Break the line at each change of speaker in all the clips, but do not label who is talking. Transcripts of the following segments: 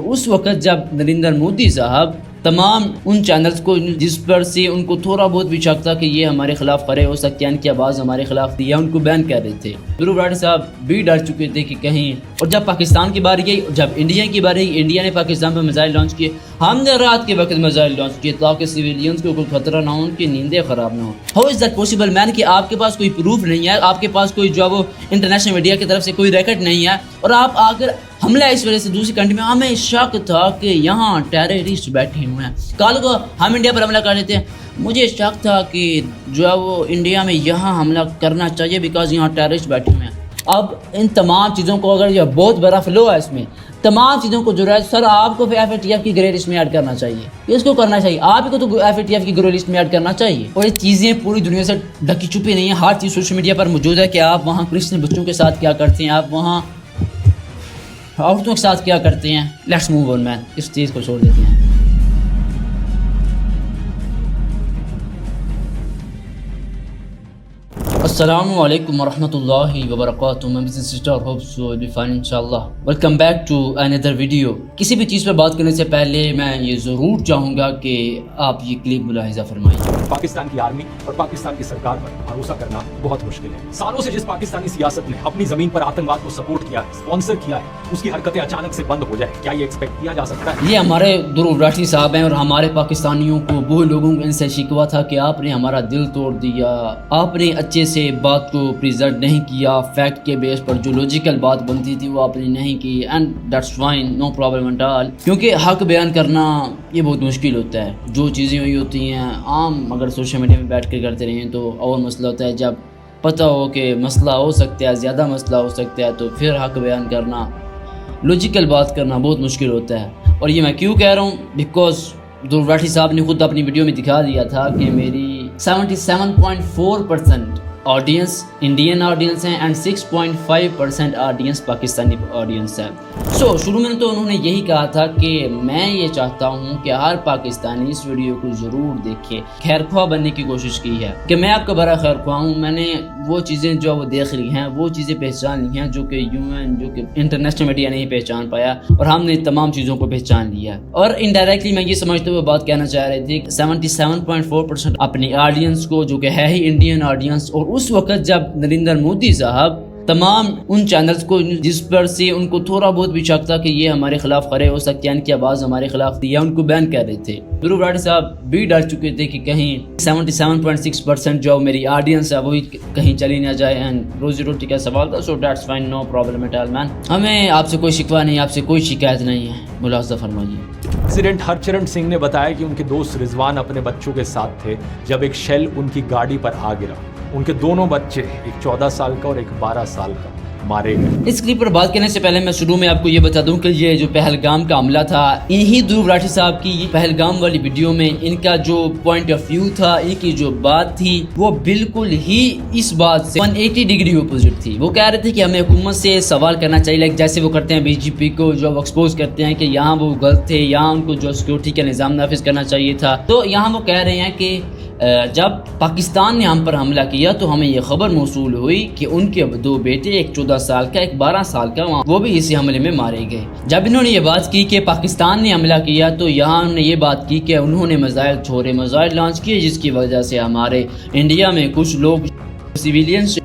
اس وقت جب نریندر مودی صاحب تمام ان چینلز کو جس پر سے ان کو تھوڑا بہت بھی شک تھا کہ یہ ہمارے خلاف کھڑے ہو سکتے ہیں، ان کی آواز ہمارے خلاف دی ہے، ان کو بین کر رہے تھے۔ دھرو راٹھے صاحب بھی ڈر چکے تھے کہ کہیں، اور جب پاکستان کی باری گئی، جب انڈیا کی باری گئی، انڈیا نے پاکستان پر میزائل لانچ کیے، ہم نے رات کے وقت میزائل لانچ کیے تاکہ سویلینز کو کوئی خطرہ نہ ہو، ان کی نیندیں خراب نہ ہوں۔ ہاؤ از دیٹ پاسبل مین کہ آپ کے پاس کوئی پروف نہیں ہے، آپ کے پاس کوئی جو وہ انٹرنیشنل میڈیا کی طرف سے کوئی ریکارڈ نہیں ہے، اور آپ آ کر حملہ اس وجہ سے دوسری کنٹری میں، ہمیں شک تھا کہ یہاں ٹیررسٹ بیٹھے ہوئے ہیں، کل کو ہم انڈیا پر حملہ کر لیتے ہیں، مجھے شک تھا کہ جو ہے وہ انڈیا میں یہاں حملہ کرنا چاہیے بیکاز یہاں ٹیررسٹ بیٹھے ہوئے ہیں۔ اب ان تمام چیزوں کو اگر یہ بہت بڑا فلو ہے اس میں تمام چیزوں کو جو ہے سر آپ کو ایف اے ٹی ایف کی گرے لسٹ میں ایڈ کرنا چاہیے، اس کو کرنا چاہیے، آپ کو تو ایف اے ٹی ایف کی گرے لسٹ میں ایڈ کرنا چاہیے۔ اور یہ چیزیں پوری دنیا سے ڈھکی چھپی نہیں ہیں، ہر چیز سوشل میڈیا پر موجود ہے کہ آپ وہاں کرسچن بچوں کے ساتھ کیا کرتے ہیں، آپ وہاں عورتوں کے ساتھ کیا کرتے ہیں۔ لیٹس موو آن مین، اس چیز کو چھوڑ دیتے ہیں۔ السلام علیکم ورحمۃ اللہ وبرکاتہ، میں business sister hope so will be fine انشاءاللہ۔ Welcome back to another video. کسی بھی چیز پہ بات کرنے سے پہلے میں یہ ضرور چاہوں گا کہ آپ یہ کلپ ملاحظہ فرمائیں۔
پاکستان کی آرمی اور پاکستان کی سرکار پر بھروسہ کرنا بہت مشکل ہے۔ سالوں سے جس پاکستانی سیاست نے اپنی زمین پر آتنکواد کو سپورٹ کیا ہے، اسپانسر کیا ہے، اس کی حرکتیں اچانک سے بند ہو جائے، کیا یہ ایکسپیکٹ کیا جا سکتا ہے؟
یہ ہمارے دھرو راٹھے صاحب ہیں، اور ہمارے پاکستانیوں کو وہ لوگوں ان سے شکوہ تھا کہ آپ نے ہمارا دل توڑ دیا، آپ نے اچھے سے بات کو پریزنٹ نہیں کیا، فیکٹ کے بیس پر جو لوجیکل بات بنتی تھی وہ آپ نے نہیں کی، and that's fine, no problem at all, کیونکہ حق بیان کرنا یہ بہت مشکل ہوتا ہے۔ جو چیزیں ہوئی ہوتی ہیں عام اگر سوشل میڈیا میں بیٹھ کے کرتے رہیں تو اور مسئلہ ہوتا ہے، جب پتہ ہو کہ مسئلہ ہو سکتا ہے، زیادہ مسئلہ ہو سکتا ہے، تو پھر حق بیان کرنا، لوجیکل بات کرنا بہت مشکل ہوتا ہے۔ اور یہ میں کیوں کہہ رہا ہوں، بیکاز دھرو راٹھے صاحب نے خود اپنی ویڈیو میں دکھا دیا تھا کہ میری 77.4% آڈینس انڈین آڈینس ہیں اینڈ 6.5% آڈینس پاکستانی آڈینس ہے۔ شروع میں تو انہوں نے یہی کہا تھا کہ میں یہ چاہتا ہوں کہ ہر پاکستانی اس ویڈیو کو ضرور دیکھے، خیر خواہ بننے کی کوشش کی ہے کہ میں آپ کا بڑا خیر خواہ ہوں، میں نے وہ چیزیں جو وہ دیکھ لی ہیں، وہ چیزیں پہچان لی ہیں جو کہ UN جو کہ انٹرنیشنل میڈیا نہیں پہچان پایا، اور ہم نے تمام چیزوں کو پہچان لیا۔ اور انڈائریکٹلی میں یہ سمجھتے ہوئے بات کہنا چاہ رہے تھے کہ 77.4% اپنی آڈینس کو جو کہ ہے ہی انڈین آڈینس، اور اس وقت جب نریندر مودی صاحب تمام ان چینلز کو جس پر سے ان کو تھوڑا بہت بھی شک تھا کہ یہ ہمارے خلاف کھڑے ہو سکتے ہیں، ان کی آواز ہمارے خلاف دی ہے، ان کو بین کر رہے تھے۔ دھرو راٹھے صاحب بھی ڈر چکے تھے کہ کہیں 77.6% جو میری آڈینس ہے وہی کہیں چلی نہ جائے، اینڈ روزی روٹی کا سوال تھا، so that's fine, no problem at all man. ہمیں آپ سے کوئی شکوہ نہیں، آپ سے کوئی شکایت نہیں ہے، ملاحظہ فرمائیے۔
پریزیڈنٹ ہرچرن سنگھ نے بتایا کہ ان کے دوست رضوان اپنے بچوں کے ساتھ تھے جب ایک شیل ان کی گاڑی پر آ گرا، ان کے دونوں بچے، ایک 14 سال کا اور ایک 12 سال کا، مارے گئے۔
اس کلپ پر بات کرنے سے پہلے میں شروع میں آپ کو یہ بتا دوں کہ یہ جو پہلگام کا حملہ تھا، انہی دھرو راٹھے صاحب کی پہلگام والی ویڈیو میں ان کا جو پوائنٹ آف ویو تھا، ان کی جو بات تھی، وہ بالکل ہی اس بات سے 180 ڈگری اپوزٹ تھی۔ وہ کہہ رہے تھے کہ ہمیں حکومت سے سوال کرنا چاہیے، لائک جیسے وہ کرتے ہیں BJP کو جو ایکسپوز کرتے ہیں کہ یہاں وہ غلط تھے، یہاں ان کو جو سیکورٹی کا نظام نافذ کرنا چاہیے تھا۔ تو یہاں وہ کہہ رہے ہیں کہ جب پاکستان نے ہم پر حملہ کیا تو ہمیں یہ خبر موصول ہوئی کہ ان کے 2 بیٹے، ایک 14 سال کا ایک 12 سال کا، وہ بھی اسی حملے میں مارے گئے۔ جب انہوں نے یہ بات کی کہ پاکستان نے حملہ کیا تو یہاں انہوں نے یہ بات کی کہ انہوں نے میزائل لانچ کیے، جس کی وجہ سے ہمارے انڈیا میں کچھ لوگ سویلینز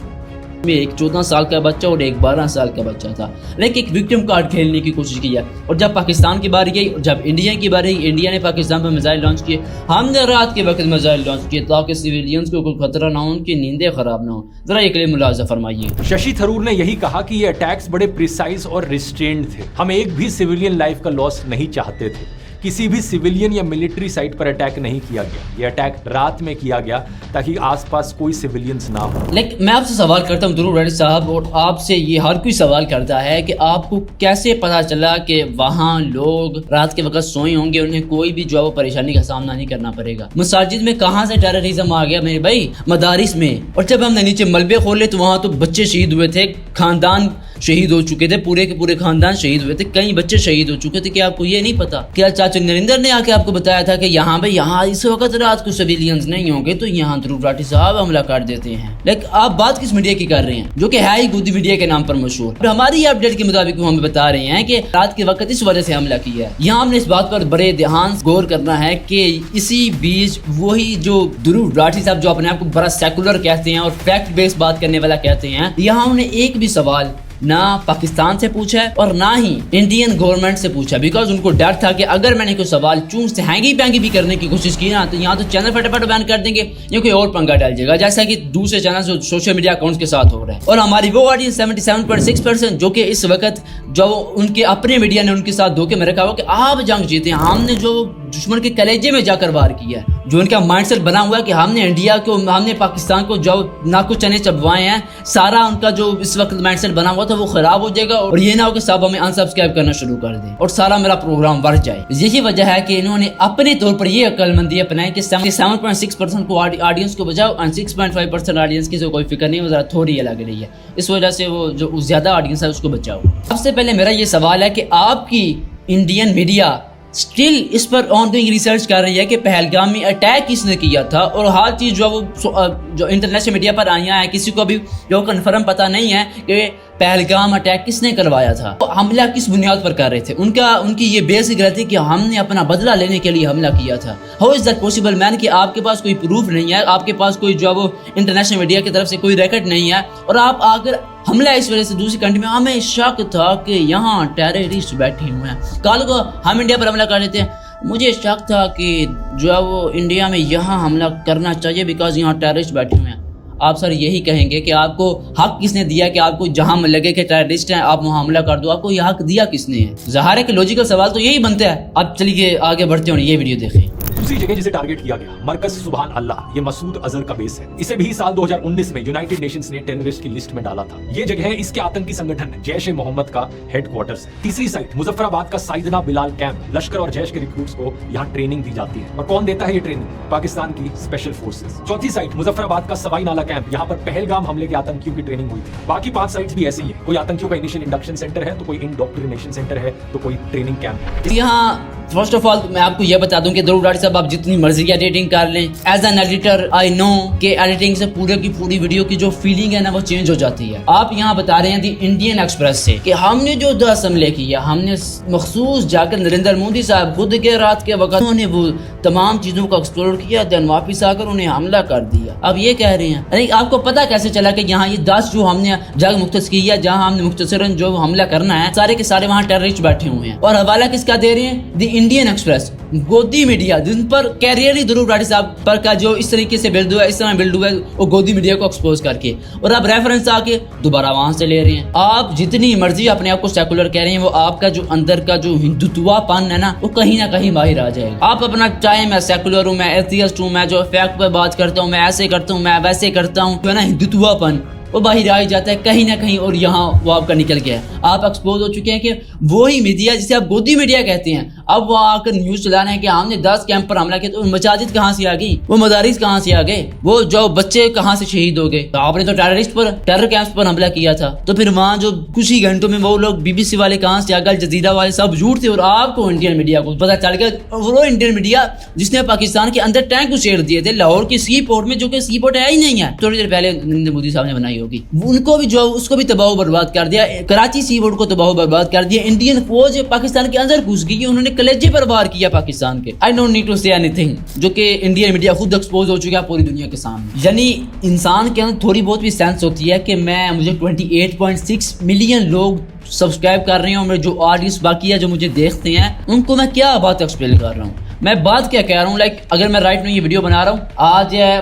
میں ایک 14 سال کا بچہ اور ایک 12 سال کا بچہ تھا، لیکن ایک وکٹم کارڈ کھیلنے کی کوشش کی ہے۔ اور جب پاکستان کی باری گئی، جب انڈیا کی باری گئی، انڈیا نے پاکستان پر میزائل لانچ کیے، ہم نے رات کے وقت میزائل لانچ کیے تاکہ سویلینز کو کوئی خطرہ نہ ہو، ان کی نیندیں خراب نہ ہوں۔ ذرا ایک لیے ملاحظہ فرمائیے۔
ششی تھرور نے یہی کہا کہ یہ اٹیکس بڑے پریسائز اور ریسٹرینڈ تھے، ہم ایک بھی سویلین لائف کا لاس نہیں چاہتے تھے، کسی بھی سویلین یا ملٹری سائٹ پر اٹیک نہیں کیا گیا، یہ اٹیک رات میں کیا گیا تاکہ آس پاس کوئی سویلینز نہ ہو۔
لیکن میں آپ سے سوال کرتا ہوں دھرو راٹھے صاحب، اور آپ سے یہ ہر کوئی سوال کرتا ہے کہ آپ کو کیسے پتا چلا کہ وہاں لوگ رات کے وقت سوئے ہوں گے، انہیں کوئی بھی جو ہے وہ پریشانی کا سامنا نہیں کرنا پڑے گا؟ مساجد میں کہاں سے ٹیررزم آ گیا میرے بھائی؟ مدارس میں۔ اور جب ہم نے نیچے ملبے کھولے تو وہاں تو بچے شہید ہوئے تھے، خاندان شہید ہو چکے تھے, پورے کے پورے خاندان شہید ہوئے تھے, کئی بچے شہید ہو چکے تھے. کیا آپ کو یہ نہیں پتا؟ کیا چاچا نریندر نے آ کے آپ کو بتایا تھا کہ یہاں اس وقت رات کو سویلینز نہیں ہوں گے تو یہاں دھرو راٹھی صاحب حملہ کر دیتے ہیں؟ لیکن آپ بات کس میڈیا کی کر رہے ہیں جو کہ ہے ہی گودی میڈیا کے نام پر مشہور؟ اور ہماری اپڈیٹ کے مطابق وہ ہمیں بتا رہے ہیں کہ رات کے وقت اس وجہ سے حملہ کیا ہے. یہاں ہم نے اس بات پر بڑے دھیان غور کرنا ہے کہ اسی بیچ وہی جو دھرو راٹھی صاحب جو اپنے آپ کو بڑا سیکولر کہتے ہیں اور فیکٹ بیس بات کرنے والا کہتے ہیں, یہاں انہوں نے ایک بھی سوال نہ پاکستان سے پوچھا ہے اور نہ ہی انڈین گورنمنٹ سے پوچھا, بیکاز ان کو ڈر تھا کہ اگر میں نے کوئی سوال چون سے ہینگی پینگی بھی کرنے کی کوشش کی نا تو یہاں تو چینل فٹافٹ بین کر دیں گے یا کوئی اور پنگا ڈال جائے گا, جیسا کہ دوسرے چینل سوشل میڈیا اکاؤنٹس کے ساتھ ہو رہا ہے. اور ہماری وہ آڈینس 77.6% جو کہ اس وقت جو ان کے اپنے میڈیا نے ان کے ساتھ دھوکے میں رکھا ہوا کہ آپ جنگ جیتے ہیں, ہم نے جو دشمن کے کلیجے میں جا کر وار کیا ہے, جو ان کا مائنڈ سیٹ بنا ہوا ہے کہ ہم نے انڈیا کو, ہم نے پاکستان کو جو ناکو چنے چبوائے ہیں, سارا ان کا جو اس وقت مائنڈ سیٹ بنا ہوا تھا وہ خراب ہو جائے گا اور یہ نہ ہو کہ صاحب ہمیں انسبسکرائب کرنا شروع کر دیں اور سارا میرا پروگرام بڑھ جائے. یہی وجہ ہے کہ انہوں نے اپنے طور پر یہ عقل مندی اپنائی کہ 77.6% کو آڈینس کو بچاؤ اور 6.5% آڈینس کی کوئی فکر نہیں, وہ ذرا تھوڑی لگ رہی ہے, اس وجہ سے وہ جو زیادہ آڈینس ہے اس کو بچاؤ. سب سے پہلے میرا یہ سوال ہے کہ آپ کی انڈین میڈیا اسٹل اس پر آن گوئنگ ریسرچ کر رہی ہے کہ پہلگام میں اٹیک کس نے کیا تھا, اور ہر چیز جو انٹرنیشنل میڈیا پر آئیاں ہیں کسی کو بھی جو کنفرم پتہ نہیں ہے کہ پہلگام اٹیک کس نے کروایا تھا, حملہ کس بنیاد پر کر رہے تھے. ان کی یہ بیسک غلطی کہ ہم نے اپنا بدلہ لینے کے لیے حملہ کیا تھا. ہاؤ از دیٹ پاسبل مین کہ آپ کے پاس کوئی پروف نہیں ہے, آپ کے پاس کوئی جو وہ انٹرنیشنل میڈیا کی طرف سے کوئی ریکارڈ نہیں ہے, اور آپ اگر حملہ اس وجہ سے دوسری کنٹری میں, ہمیں شک تھا کہ یہاں ٹیررسٹ بیٹھے ہوئے ہیں, کل کو ہم انڈیا پر حملہ کر دیتے ہیں, مجھے شک تھا کہ جو ہے وہ انڈیا میں یہاں حملہ کرنا چاہیے بیکاز یہاں ٹیررسٹ بیٹھے ہوئے ہیں. آپ سر یہی کہیں گے کہ آپ کو حق کس نے دیا کہ آپ کو جہاں لگے کہ ٹیررسٹ ہیں آپ وہاں حملہ کر دو, آپ کو یہ حق دیا کس نے ہے؟ ظاہر ہے کہ لوجیکل سوال تو یہی بنتا ہے. اب چلیے آگے بڑھتے ہیں, یہ ویڈیو دیکھیں.
دوسری جگہ جسے ٹارگٹ کیا گیا مرکز سبحان اللہ, یہ مسعود اظہر کا بیس ہے. اسے بھی سال 2019 میں یونائٹڈ نیشنز نے ٹیررسٹ کی لسٹ میں ڈالا تھا. یہ جگہ اس کے آتنکی سنگٹھن جیش محمد کا ہیڈ کوارٹرز ہے. تیسری سائٹ مظفر آباد کا سیدنا بلال کیمپ, لشکر اور جیش کے ریکروٹس کو یہاں ٹریننگ دی جاتی ہے. اور کون دیتا ہے یہ ٹریننگ؟ پاکستان کی اسپیشل فورسز. چوتھی سائٹ مظفر آباد کا سوائی نالا کیمپ, یہاں پر پہلگام حملے کے آتنکیوں کی ٹریننگ ہوئی تھی. باقی 5 سائٹس بھی ایسی ہیں, کوئی آتنکیوں کا انیشل انڈکشن سینٹر ہے تو کوئی انڈوکٹرینیشن سینٹر ہے تو کوئی ٹریننگ کیمپ ہے.
یہاں فرسٹ آف آل میں آپ کو یہ بتا دوں کہ دھرو راٹھی صاحب آپ جتنی مرضی ایڈیٹنگ کر لیں, ایز این ایڈیٹر آئی نو کہ ایڈیٹنگ سے پورے کی پوری ویڈیو کی جو فیلنگ ہے نا وہ چینج ہو جاتی ہے. آپ یہاں بتا رہے ہیں دی انڈین ایکسپریس سے کہ ہم نے جو 10 حملے کیا, ہم نے مخصوص جا کر نریندر مودی صاحب خود کے رات کے وقت انہوں نے وہ تمام چیزوں کو ایکسپلور کیا, دین واپس آ کر انہیں حملہ کر دیا. اب یہ کہہ رہے ہیں آپ کو پتہ کیسے چلا کہ یہاں یہ 10 جو ہم نے جگہ مختص کی ہے جہاں ہم نے مختصراً جو حملہ کرنا ہے سارے کے سارے وہاں ٹیررسٹ بیٹھے ہوئے ہیں, اور حوالہ کس کا دے رہے ہیں؟ دی انڈین ایکسپریس, گودی میڈیا, جن پر کیریئر ہی دھرو راٹھی صاحب پر کا جو اس طریقے سے بلڈ ہوا ہے, اس طرح بلڈ ہوا ہے وہ گودی میڈیا کو ایکسپوز کر کے, اور آپ ریفرنس آ کے دوبارہ وہاں سے لے رہے ہیں. آپ جتنی مرضی اپنے آپ کو سیکولر کہہ رہے ہیں, وہ آپ کا جو اندر کا جو ہندوتوا پن ہے نا وہ کہیں نہ کہیں باہر آ جائے گا. آپ اپنا چاہے میں سیکولر ہوں, میں ایتھیسٹ ہوں, میں جو فیکٹ پہ بات کرتا ہوں, میں ایسے کرتا ہوں, میں ویسے کرتا ہوں, جو ہے نا ہندوتوا پن وہ باہر آ جاتا ہے کہیں نہ کہیں, اور یہاں وہ آپ کا نکل گیا ہے. آپ ایکسپوز ہو چکے ہیں کہ وہی میڈیا جسے آپ گودی میڈیا کہتے ہیں, اب وہ آ کر نیوز چلا رہے ہیں کہ ہم نے 10 کیمپ پر حملہ کیا, تو مساجد کہاں سے آ گئی, وہ مدارس کہاں سے آ گئے, وہ جو بچے کہاں سے شہید ہو گئے. آپ نے تو ٹیرر کیمپس پر حملہ کیا تھا, تو پھر وہاں جو کچھ ہی گھنٹوں میں وہ لوگ BBC والے کہاں سے آ گئے, الجزیرہ والے سب جھوٹ تھے, اور آپ کو انڈین میڈیا کو پتہ چل گیا. وہ انڈین میڈیا جس نے پاکستان کے اندر ٹینک کو شیئر دیے تھے لاہور کی سی پورٹ میں, جو کہ سی پورٹ ہے ہی نہیں ہے, تھوڑی دیر پہلے نریندر مودی صاحب نے بنائی ہوگی, ان کو بھی جو اس کو بھی تباہ و برباد کر دیا. کراچی سی پورٹ کو تباہ و برباد کر دیا. انڈین فوج پاکستان کے اندر گھس گئی, انہوں نے کلیجے پر وار کیا پاکستان کے. آئی ڈونٹ نیڈ ٹو سے اینی تھنگ, جو کہ انڈین میڈیا خود ایکسپوز ہو چکا ہے پوری دنیا کے سامنے. یعنی انسان کے اندر تھوڑی بہت بھی سینس ہوتی ہے کہ مجھے 28.6 ملین لوگ سبسکرائب کر رہے ہیں, اور میرے جو آڈینس باقی ہے جو مجھے دیکھتے ہیں ان کو میں کیا بات ایکسپلین کر رہا ہوں. میں بات کیا کہہ رہا ہوں, لائک اگر میں رائٹ میں یہ ویڈیو بنا رہا ہوں, آج ہے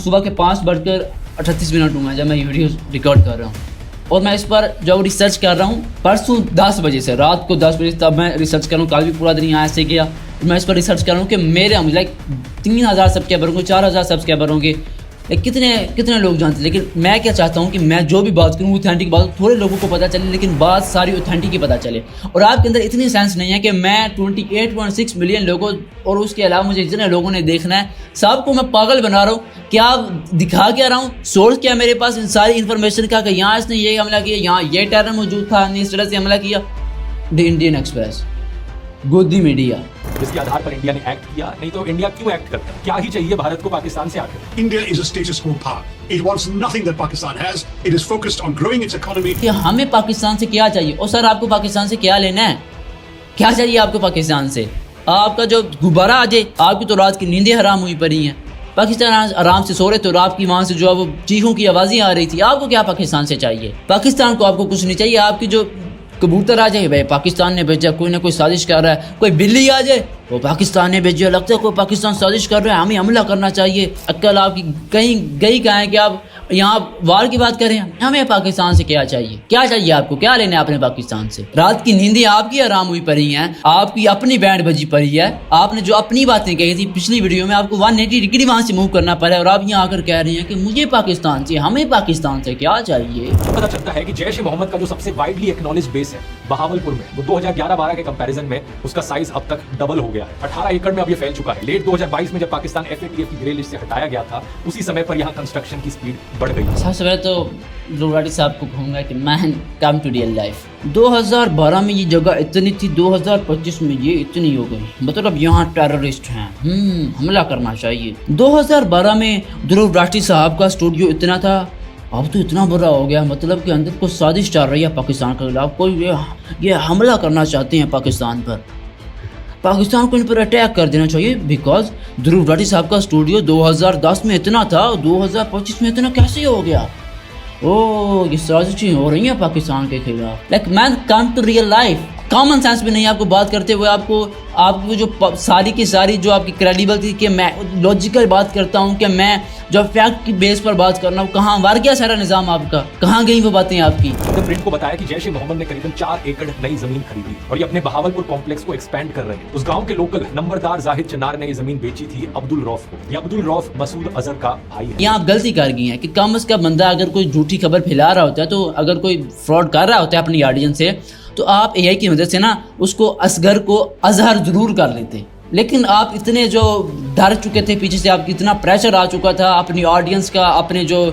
صبح کے 5:38 ہوا جب میں یہ ویڈیو ریکارڈ کر رہا ہوں, اور میں اس پر جو ریسرچ کر رہا ہوں پرسوں 10 بجے سے, رات کو 10 بجے تب میں ریسرچ کر رہا ہوں. کل بھی پورا دن یہاں سے گیا, میں اس پر ریسرچ کر رہا ہوں کہ میرے لائک 3000 سبسکرائبر ہوں گے, 4000 سبسکرائبر ہوں گے, کتنے لوگ جانتے ہیں. لیکن میں کیا چاہتا ہوں کہ میں جو بھی بات کروں اوتھینٹک بات تھوڑے لوگوں کو پتہ چلے, لیکن بات ساری اوتھینٹک ہی پتہ چلے. اور آپ کے اندر اتنی سینس نہیں ہے کہ میں 28.6 ملین لوگوں اور اس کے علاوہ مجھے جتنے لوگوں نے دیکھنا ہے سب کو میں پاگل بنا رہا ہوں. کیا دکھا کیا رہا ہوں, سورس کیا میرے پاس ان ساری انفارمیشن کا کہ یہاں اس نے یہ حملہ کیا, یہاں یہ ٹیرر موجود تھا, اس طرح سے حملہ کیا. دی انڈین ایکسپریس, گودی میڈیا,
جس کے آدھار پر انڈیا نے ایکٹ کیا. نہیں تو انڈیا کیوں ایکٹ کرتا ہے؟ کیا ہی چاہیے بھارت کو پاکستان سے آکر؟
India is a status quo power. It wants nothing that Pakistan has. It is focused on growing its economy.
کہ ہمیں پاکستان سے کیا چاہیے. اور سر آپ کو پاکستان سے کیا لینا ہے, کیا چاہیے آپ کو پاکستان سے؟ آپ کا جو غبارہ آ جائے, آپ کی تو رات کی نیندیں حرام ہوئی پڑی ہیں. پاکستان آرام سے سو رہے تو آپ کی وہاں سے جو ہے وہ چیخوں کی آوازیں آ رہی تھی. آپ کو کیا پاکستان سے چاہیے؟ پاکستان کو آپ کو کچھ نہیں چاہیے. آپ کی جو کبوتر آ جائے, بھائی پاکستان نے بھیجا, کوئی نہ کوئی سازش کر رہا ہے. کوئی بلی آ جائے, وہ پاکستان نے بھیجا, لگتا ہے کوئی پاکستان سازش کر رہا ہے, ہمیں حملہ کرنا چاہیے. عقل آپ کی کہیں گئی کہاں ہے کہ آپ یہاں وار کی بات کریں؟ ہمیں پاکستان سے کیا چاہیے؟ کیا چاہیے آپ کو؟ کیا لینا ہے آپ نے پاکستان سے؟ رات کی نیندیں آپ کی آرام ہوئی پڑی ہیں, آپ کی اپنی بینڈ بجی پڑی ہے. آپ نے جو اپنی باتیں کہی تھی پچھلی ویڈیو میں, آپ کو 180 ڈگری وہاں سے موو کرنا پڑا ہے, اور آپ یہاں آ کر کہہ رہے ہیں کہ مجھے پاکستان سے, ہمیں پاکستان سے کیا چاہیے.
پتہ چلتا ہے کہ جیش محمد کا جو سب سے وائڈلی ایکنالج بیس ہے بہاولپور میں, وہ 2011-12 کے کمپیریزن میں اس کا سائز اب تک ڈبل ہو گیا ہے. 18 ایکڑ میں اب یہ پھیل چکا ہے. لیٹ 2022 میں جب پاکستان FATF کی گرے لسٹ سے ہٹایا گیا تھا, اسی سمے پر یہاں کنسٹرکشن کی سپیڈ بڑھ گئی.
سب سے پہلے تو لوراٹی صاحب کو کہوں گا کہ مین کم ٹو ریئل لائف. 2012 میں یہ جگہ اتنی تھی, 2025 میں یہ اتنی ہو گئی. مطلب یہاں ٹیررسٹ ہیں, حملہ کرنا چاہیے. 2012 میں دھرو راٹھی صاحب کا اسٹوڈیو اتنا تھا, اب تو اتنا بڑا ہو گیا. مطلب کہ اندر کو سازش چل رہی ہے پاکستان کے خلاف, کوئی یہ حملہ کرنا چاہتے ہیں پاکستان پر. پاکستان کو ان پر اٹیک کر دینا چاہیے. بیکاز دھرو راٹھی صاحب کا اسٹوڈیو 2010 میں اتنا تھا, 2025 میں اتنا کیسے ہو گیا؟ یہ سازشیں ہو رہی ہیں پاکستان کے خلاف. Like man come to real life. Common sense بھی نہیں آپ کو بات کرتے ہوئے. آپ کو جو ساری کی ساری جو آپ کی کریڈیبل تھی کہ میں لاجیکل بات کرتا ہوں, کہ میں جو فیکٹ کی بیس پر بات کرنا ہوں, کہاں وار گیا سارا نظام آپ کا؟ کہاں گئی وہ باتیں آپ کی؟
پرنٹ کو بتایا کہ جیش محمد نے قریباً 4 ایکڑ نئی زمین خریدی اور یہ اپنے بہاولپور کمپلیکس کو ایکسپینڈ کر رہے ہیں. اس گاؤں کے لوکل نمبردار زاہد چنار نے یہ زمین بیچی تھی عبدالروف کو. یہ عبدالروف مسعود اظہر کا بھائی ہے.
یہاں آپ غلطی کر گئی ہیں کہ کم از کم بندہ اگر کوئی جھوٹی خبر پھیلا رہا ہوتا ہے, تو اگر کوئی فراڈ کر رہا ہوتا ہے اپنی آڈینس سے, تو آپ AI کی مدد سے نا اس کو اصغر کو اظہر ضرور کر لیتے. لیکن آپ اتنے جو ڈر چکے تھے, پیچھے سے آپ کی اتنا پریشر آ چکا تھا اپنی آڈینس کا, اپنے جو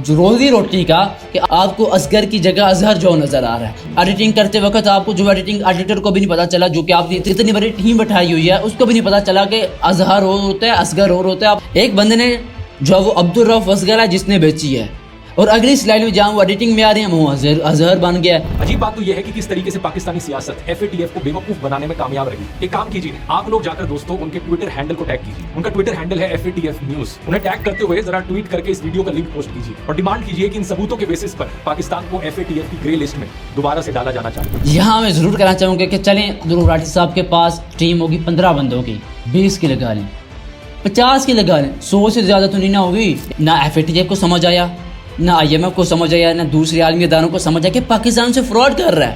روزی روٹی کا, کہ آپ کو اصغر کی جگہ اظہر جو نظر آ رہا ہے. ایڈیٹنگ کرتے وقت آپ کو جو ایڈیٹر کو بھی نہیں پتا چلا, جو کہ آپ نے اتنی بڑی ٹیم بٹھائی ہوئی ہے, اس کو بھی نہیں پتا چلا کہ اظہر اور ہوتا ہے, اصغر اور ہوتا ہے. ایک بندے نے جو وہ عبدالروف اصغر ہے جس نے بیچی ہے, اور اگلی سلائڈ میں جہاں وہ ایڈیٹنگ میں آ رہے ہیں وہ اظہر بن گیا.
عجیب بات تو یہ ہے کہ کس طریقے سے پاکستانی سیاست FATF کو بیوقوف بنانے میں کامیاب رہی. ایک کام کیجیے, آپ لوگ جا کر دوستوں ان کے ٹویٹر ہینڈل کو ٹیگ کیجیے. ان کا ٹویٹر ہینڈل ہے FATF نیوز. انہیں ٹیگ کرتے ہوئے ذرا ٹویٹ کر کے اس ویڈیو کا لنک پوسٹ کیجیے اور ڈیمانڈ کیجیے کہ ان ثبوتوں کے بیسس پر پاکستان کو FATF کی گرے لسٹ میں دوبارہ سے ڈالا جانا چاہیے.
یہاں میں ضرور کہنا چاہوں گا کہ چلیں دھرو راٹھی صاحب کے پاس ٹیم ہوگی 15 بندوں کی, 20 کی لگا لیں, 50 کی لگا لیں, 100 سے زیادہ تو نہیں نہ ہوگی. نہ FATF کو سمجھ آیا, نہ IMF کو سمجھ آیا, نہ دوسرے عالمی اداروں کو سمجھ آیا کہ پاکستان سے فراڈ کر رہا ہے.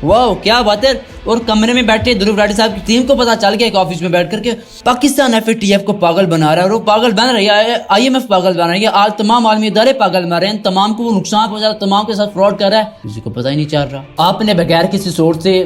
واو کیا بات ہے. اور کمرے میں بیٹھے دھرو راٹھی صاحب کی ٹیم کو پتا چل گیا, ایک آفس میں بیٹھ کر کے پاکستان FATF کو پاگل بنا رہا ہے, اور وہ پاگل بن رہی ہے, IMF پاگل بنا رہی ہے, تمام عالمی ادارے پاگل بنا رہے ہیں, تمام کو وہ نقصان پہنچا رہا ہے, تمام کے ساتھ فراڈ کر رہا ہے, کسی کو پتہ ہی نہیں چل رہا. آپ نے بغیر کسی سورس سے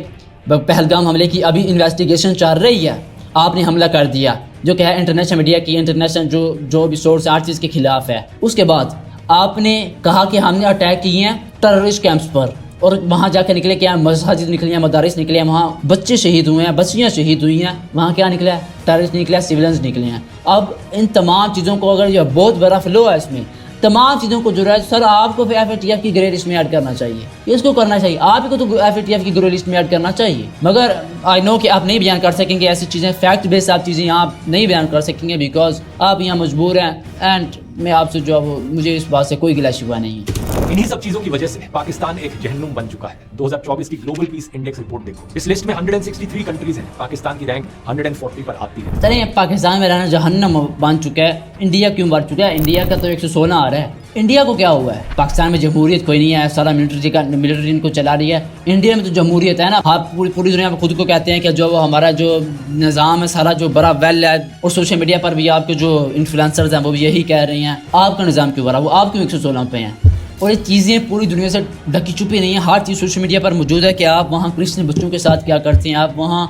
پہلگام حملے کی ابھی انویسٹیگیشن چل رہی ہے, آپ نے حملہ کر دیا جو کہ ہے انٹرنیشنل میڈیا کی, انٹرنیشنل جو بھی سورس ہر چیز کے خلاف ہے. اس کے بعد آپ نے کہا کہ ہم نے اٹیک کیے ہیں ٹیررسٹ کیمپس پر, اور وہاں جا کے نکلے کیا, مساجد نکلی ہیں, مدارس نکلے ہیں, وہاں بچے شہید ہوئے ہیں, بچیاں شہید ہوئی ہیں. وہاں کیا نکلا ہے؟ ٹیررسٹ نکلا, سیولنز نکلے ہیں. اب ان تمام چیزوں کو اگر یہ بہت بڑا فلو ہے اس میں, تمام چیزوں کو جو ہے سر آپ کو FATF کی گرے لسٹ میں ایڈ کرنا چاہیے. اس کو کرنا چاہیے, آپ کو تو FATF کی گرے لسٹ میں ایڈ کرنا چاہیے. مگر آئی نو کہ آپ نہیں بیان کر سکیں گے ایسی چیزیں, فیکٹ بیس آپ چیزیں یہاں آپ نہیں بیان کر سکیں گے, بیکاز آپ یہاں مجبور ہیں. اینڈ میں آپ سے جو ہے وہ مجھے اس بات سے کوئی گلہ شکوہ نہیں ہے.
انہی سب چیزوں کی وجہ سے پاکستان ایک جہنم بن چکا ہے. 2024 کی گلوبل پیس انڈیکس رپورٹ دیکھو, اس لسٹ میں 163 کنٹریز ہیں, پاکستان کی رینک 140 پر آتی ہے.
چلیں پاکستان میں رہنا جہنم بن چکا ہے, انڈیا کیوں بن چکا ہے؟ انڈیا کا تو 116 آ رہا ہے. انڈیا کو کیا ہوا ہے؟ پاکستان میں جمہوریت کوئی نہیں ہے, سارا ملٹری ان کو چلا رہی ہے. انڈیا میں تو جمہوریت ہے نا. آپ پوری دنیا میں خود کو کہتے ہیں کہ جو ہمارا جو نظام ہے سارا جو بڑا ویل ہے, اور سوشل میڈیا پر بھی آپ کے جو انفلوئنسرز ہیں وہ بھی یہی کہہ رہے ہیں. آپ کا نظام کیوں بڑا, وہ آپ کیوں 116 پہ ہیں؟ اور یہ چیزیں پوری دنیا سے ڈھکی چھپی نہیں ہیں, ہر چیز سوشل میڈیا پر موجود ہے کہ آپ وہاں کرسچن بچوں کے ساتھ کیا کرتے ہیں, آپ وہاں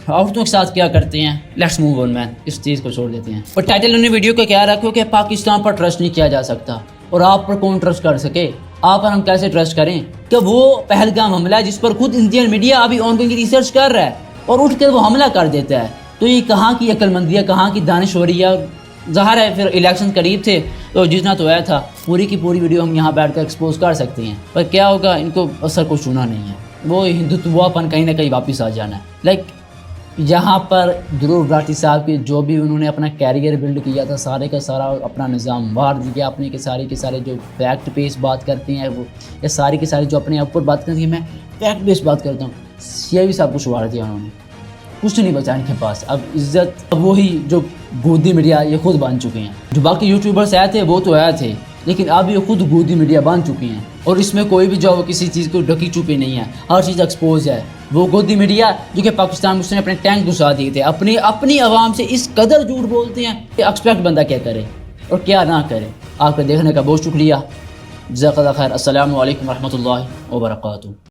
عورتوں کے ساتھ کیا کرتے ہیں. لیٹس موو آن مین, اس چیز کو چھوڑ دیتے ہیں. اور ٹائٹل انہوں نے ویڈیو کا کیا رکھو کہ پاکستان پر ٹرسٹ نہیں کیا جا سکتا, اور آپ پر کون ٹرسٹ کر سکے؟ آپ پر ہم کیسے ٹرسٹ کریں کہ وہ پہلگام حملہ ہے جس پر خود انڈین میڈیا ابھی آن گوئنگ ریسرچ کر رہا ہے اور اٹھ کر وہ حملہ کر دیتا ہے. تو یہ کہاں کی عقل مندی ہے, کہاں کی دانشوری ہے؟ ظاہر ہے پھر الیکشن قریب تھے تو جتنا تو آیا تھا, پوری کی پوری ویڈیو ہم یہاں بیٹھ کر ایکسپوز کر سکتے ہیں, پر کیا ہوگا, ان کو اثر کو چنا نہیں ہے. وہ ہندوتوا پن کہیں نہ کہیں واپس آ جانا ہے. لائک یہاں پر دھرو راٹھی صاحب کی جو بھی انہوں نے اپنا کیریئر بلڈ کیا تھا, سارے کا سارا اپنا نظام مار دیا اپنے کے سارے جو فیکٹ بیس بات کرتے ہیں وہ, یا ساری کے سارے جو اپنے اوپر بات کرتے ہیں میں فیکٹ بیس بات کرتا ہوں, یہ بھی سب کچھ وار دیا انہوں نے, کچھ نہیں بچا ان کے پاس. اب عزت اب وہی جو گودی میڈیا یہ خود بن چکے ہیں. جو باقی یوٹیوبرس آئے تھے وہ تو آئے تھے, لیکن اب یہ خود گودی میڈیا بن چکی ہیں, اور اس میں کوئی بھی جو کسی چیز کو ڈھکی چھپی نہیں ہے, ہر چیز ایکسپوز ہے. وہ گودی میڈیا جو کہ پاکستان میں اس نے اپنے ٹینک گھسا دیے تھے, اپنی عوام سے اس قدر جھوٹ بولتے ہیں کہ ایکسپیکٹ بندہ کیا کرے اور کیا نہ کرے. آپ کا دیکھنے کا بہت شکریہ, جزاک اللہ خیر. السلام علیکم ورحمۃ اللہ وبرکاتہ.